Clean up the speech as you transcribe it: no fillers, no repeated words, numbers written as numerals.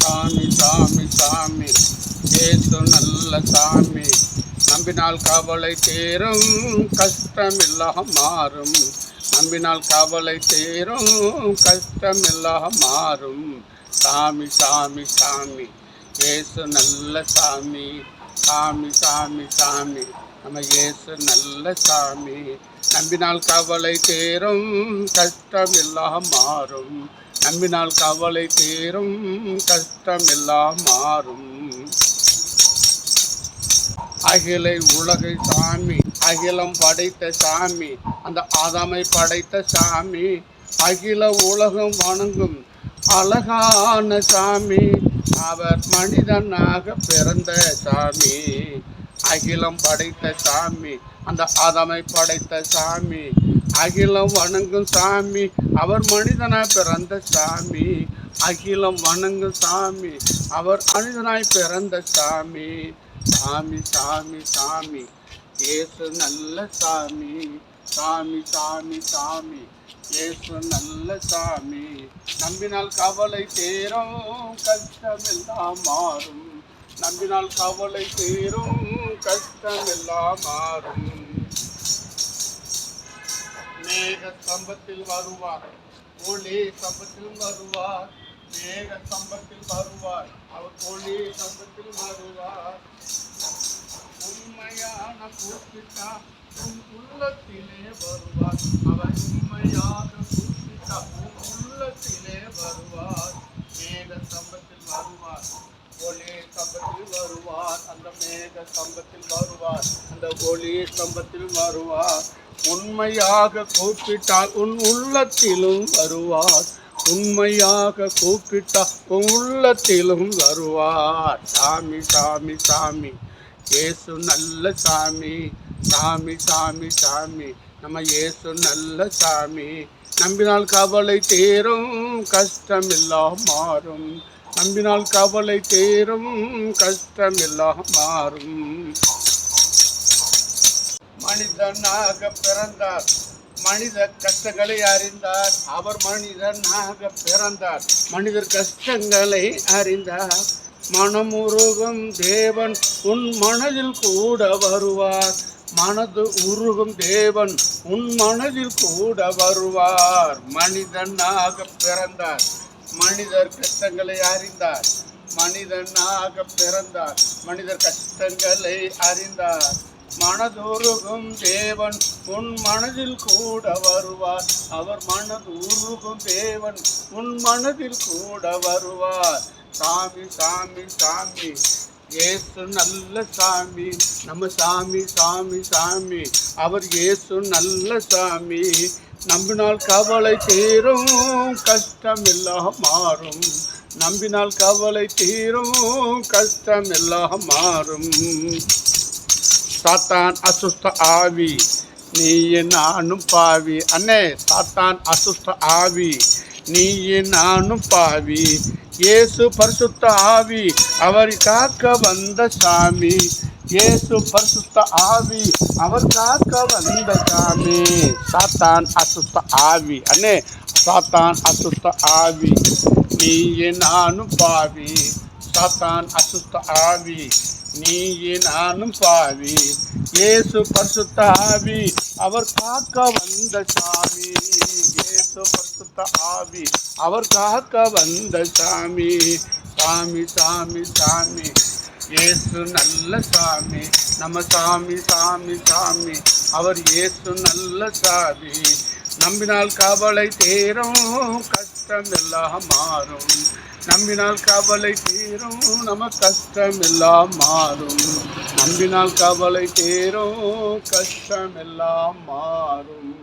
சாமி சாமி சாமி ஏசு நல்ல சாமி. நம்பினால் கவலை தீரும், கஷ்டமெல்லாம் மாறும். நம்பினால் கவலை தீரும், கஷ்டமெல்லாம் மாறும். சாமி சாமி சாமி ஏசு நல்ல சாமி. சாமி சாமி சாமி நம்ம ஏசு நல்ல சாமி. நம்பினால் கவலை தீரும், கஷ்டமெல்லாம் மாறும். நம்பினால் கவலை தீரும், கஷ்டமெல்லாம் மாறும். அகிலை உலகை சாமி, அகிலம் படைத்த சாமி, அந்த ஆதாமை படைத்த சாமி. அகில உலகம் வணங்கும் அழகான சாமி, அவர் மனிதனாக பிறந்த சாமி. அகிலம் படைத்த சாமி, அந்த ஆதாமை படைத்த சாமி. அகிலம் வணங்கும் சாமி, அவர் மனிதனாய் பிறந்த சாமி. அகிலம் வணங்கும் சாமி, அவர் மனிதனாய் பிறந்த சாமி. சாமி சாமி சாமி ஏசு நல்ல சாமி. சாமி சாமி சாமி ஏசு நல்ல சாமி. நம்பினால் கவலை தீரும், கஷ்டமெல்லாம் மாறும். நம்பினால் கவலை தீரும், கஷ்டமெல்லாம் மாறும். மேக ஸ்தம்பத்தில் வருவார், ஒளி ஸ்தம்பத்தில் வருவார். மேக ஸ்தம்பத்தில் வருவார், அவர் ஒளி ஸ்தம்பத்தில் வருவார். உண்மையான கூப்பிட்டா உன் உள்ளத்திலே வருவார். அவர் உண்மையாக கூப்பிட்டா உன் உள்ளத்திலே வருவார். மேக ஸ்தம்பத்தில் வருவார், ஒளி ஸ்தம்பத்தில் வருவார். அந்த மேக ஸ்தம்பத்தில் வருவார், அந்த ஒளி ஸ்தம்பத்தில் வருவார். உண்மையாக கூப்பிட்டால் உன் உள்ளத்திலும் வருவார். உண்மையாக கூப்பிட்டா உன் உள்ளத்திலும் வருவார். சாமி சாமி சாமி ஏசு நல்ல சாமி. சாமி சாமி சாமி நம்ம ஏசு நல்ல சாமி. நம்பினால் கவலை தீரும், கஷ்டமெல்லாம் மாறும். நம்பினால் கவலை தீரும், கஷ்டமெல்லாம் மாறும். மனிதனாக பிறந்தார், மனித கஷ்டங்களை அறிந்தார். அவர் மனிதனாக பிறந்தார், மனிதர் கஷ்டங்களை அறிந்தார். மனமுருகும் தேவன் உன் மனதில் கூட வருவார். மனது உருகும் தேவன் உன் மனதில் கூட வருவார். மனிதனாக பிறந்தார், மனிதர் கஷ்டங்களை அறிந்தார். மனிதனாக பிறந்தார், மனிதர் கஷ்டங்களை அறிந்தார். மனதுருகும் தேவன் உன் மனதில் கூட வருவார். அவர் மனது உருகும் தேவன் உன் மனதில் கூட வருவார். சாமி சாமி சாமி ஏசு நல்ல சாமி. நம்ம சாமி சாமி சாமி அவர் ஏசு நல்ல சாமி. நம்பினால் கவலை தீரும், கஷ்டமெல்லாம் மாறும். நம்பினால் கவலை தீரும், கஷ்டமெல்லாம் மாறும். சாத்தான் அசுஸ்த ஆவி, நீயே நானும் பாவி. அண்ணே, சாத்தான் அசுஸ்த ஆவி, நீயே நானும் பாவி. இயேசு பரிசுத்த ஆவி, அவர் காக்க வந்த சாமி. இயேசு பரிசுத்த ஆவி, அவர் காக்க வந்த சாமி. சாத்தான் அசுஸ்த ஆவி, அண்ணே, சாத்தான் அசுஸ்த ஆவி, நீயே நானும் பாவி. சாத்தான் அசுஸ்த ஆவி, நீயே நானும் பாவி. இயேசு பரிசுத்த ஆவி, அவர் காக்க வந்த சாமி. இயேசு பரிசுத்த ஆவி, அவர் காக்க வந்த சாமி. சாமி சாமி சாமி இயேசு நல்ல சாமி. நம்ம சாமி சாமி சாமி அவர் இயேசு நல்ல சாமி. நம்பினால் கவலை தீரும், கஷ்டம் எல்லாம் மாறும். நம்பினால் கவலை தீரும், நம்ம கஷ்டம் எல்லாம் மாறும். நம்பினால் கவலை தீரும், கஷ்டம் எல்லாம் மாறும்.